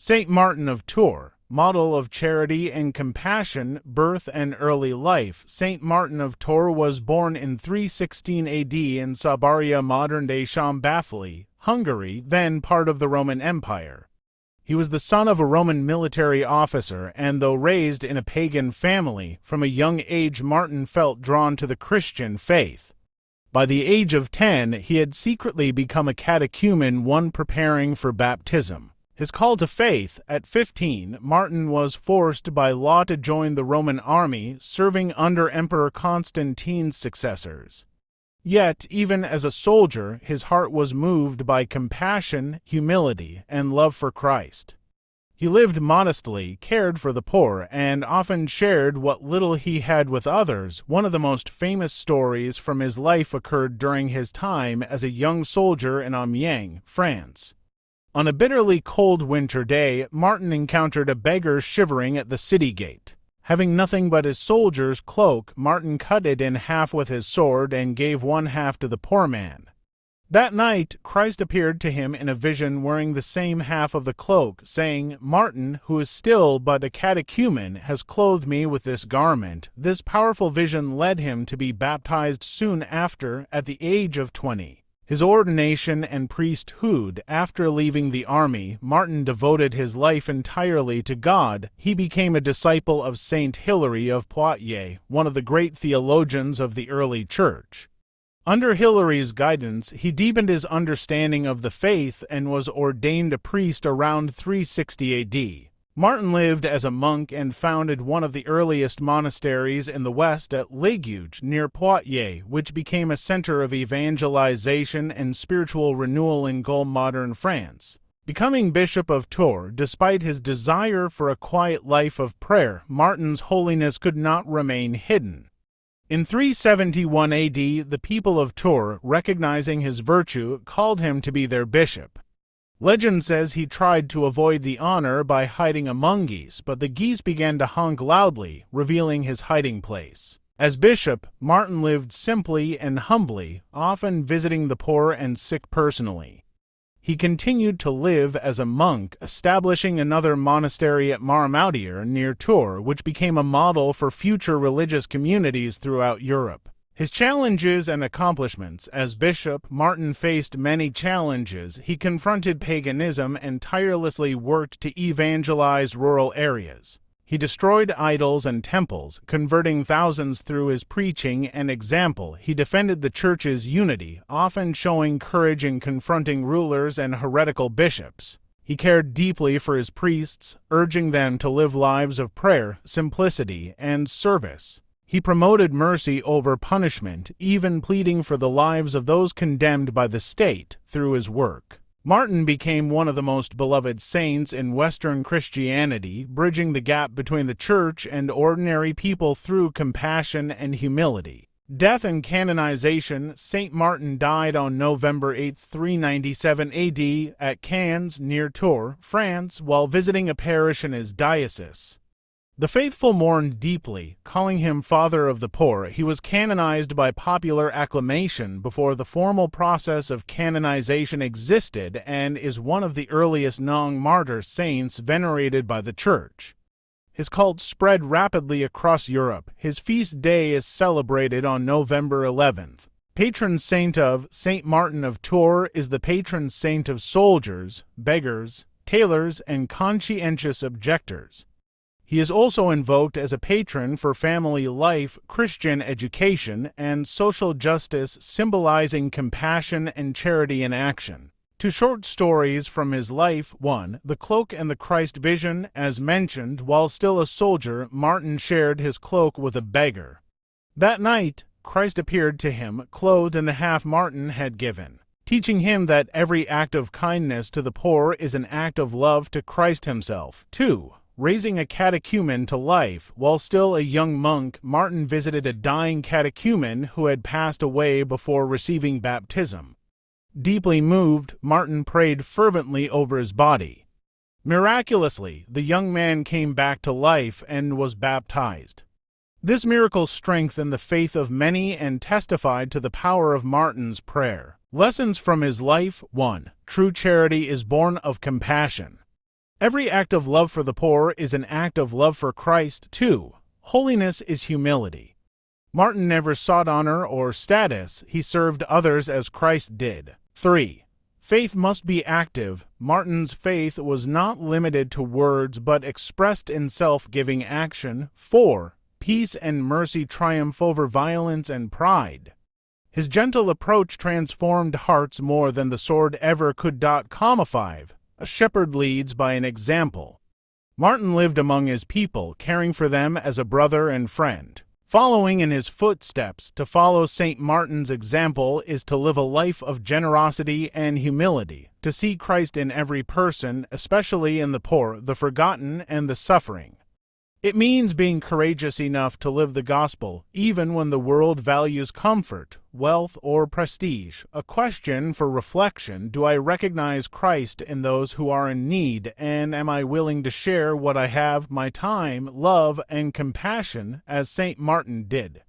Saint Martin of Tours, model of charity and compassion, birth and early life. Saint Martin of Tours was born in 316 AD in Sabaria, modern-day Szombathely, Hungary, then part of the Roman Empire. He was the son of a Roman military officer, and though raised in a pagan family, from a young age Martin felt drawn to the Christian faith. By the age of 10, he had secretly become a catechumen, one preparing for baptism. His call to faith, at 15, Martin was forced by law to join the Roman army, serving under Emperor Constantine's successors. Yet, even as a soldier, his heart was moved by compassion, humility, and love for Christ. He lived modestly, cared for the poor, and often shared what little he had with others. One of the most famous stories from his life occurred during his time as a young soldier in Amiens, France. On a bitterly cold winter day, Martin encountered a beggar shivering at the city gate. Having nothing but his soldier's cloak, Martin cut it in half with his sword and gave one half to the poor man. That night, Christ appeared to him in a vision wearing the same half of the cloak, saying, "Martin, who is still but a catechumen, has clothed me with this garment." This powerful vision led him to be baptized soon after, at the age of 20. His ordination and priesthood. After leaving the army, Martin devoted his life entirely to God. He became a disciple of Saint Hilary of Poitiers, one of the great theologians of the early Church. Under Hilary's guidance, he deepened his understanding of the faith and was ordained a priest around 360 AD. Martin lived as a monk and founded one of the earliest monasteries in the west at Léguges, near Poitiers, which became a center of evangelization and spiritual renewal in Gaul, modern France. Becoming Bishop of Tours, despite his desire for a quiet life of prayer, Martin's holiness could not remain hidden. In 371 AD, the people of Tours, recognizing his virtue, called him to be their bishop. Legend says he tried to avoid the honor by hiding among geese, but the geese began to honk loudly, revealing his hiding place. As bishop, Martin lived simply and humbly, often visiting the poor and sick personally. He continued to live as a monk, establishing another monastery at Marmoutier near Tours, which became a model for future religious communities throughout Europe. His challenges and accomplishments. As bishop, Martin faced many challenges. He confronted paganism and tirelessly worked to evangelize rural areas. He destroyed idols and temples, converting thousands through his preaching and example. He defended the Church's unity, often showing courage in confronting rulers and heretical bishops. He cared deeply for his priests, urging them to live lives of prayer, simplicity, and service. He promoted mercy over punishment, even pleading for the lives of those condemned by the state through his work. Martin became one of the most beloved saints in Western Christianity, bridging the gap between the Church and ordinary people through compassion and humility. Death and canonization. Saint Martin died on November 8, 397 AD at Cannes, near Tours, France, while visiting a parish in his diocese. The faithful mourned deeply, calling him Father of the Poor. He was canonized by popular acclamation before the formal process of canonization existed and is one of the earliest non-martyr saints venerated by the Church. His cult spread rapidly across Europe. His feast day is celebrated on November 11th. Patron saint of Saint Martin of Tours is the patron saint of soldiers, beggars, tailors, and conscientious objectors. He is also invoked as a patron for family life, Christian education, and social justice, symbolizing compassion and charity in action. Two short stories from his life. 1. The Cloak and the Christ Vision. As mentioned, while still a soldier, Martin shared his cloak with a beggar. That night, Christ appeared to him, clothed in the half Martin had given, teaching him that every act of kindness to the poor is an act of love to Christ himself. 2. Raising a catechumen to life. While still a young monk, Martin visited a dying catechumen who had passed away before receiving baptism. Deeply moved, Martin prayed fervently over his body. Miraculously, the young man came back to life and was baptized. This miracle strengthened the faith of many and testified to the power of Martin's prayer. Lessons from his life. 1. True charity is born of compassion. Every act of love for the poor is an act of love for Christ. 2. Holiness is humility. Martin never sought honor or status, he served others as Christ did. 3. Faith must be active. Martin's faith was not limited to words but expressed in self-giving action. 4. Peace and mercy triumph over violence and pride. His gentle approach transformed hearts more than the sword ever could. 5. A shepherd leads by an example. Martin lived among his people, caring for them as a brother and friend. Following in his footsteps, to follow St. Martin's example is to live a life of generosity and humility, to see Christ in every person, especially in the poor, the forgotten, and the suffering. It means being courageous enough to live the gospel, even when the world values comfort, wealth, or prestige. A question for reflection: do I recognize Christ in those who are in need, and am I willing to share what I have, my time, love, and compassion, as St. Martin did?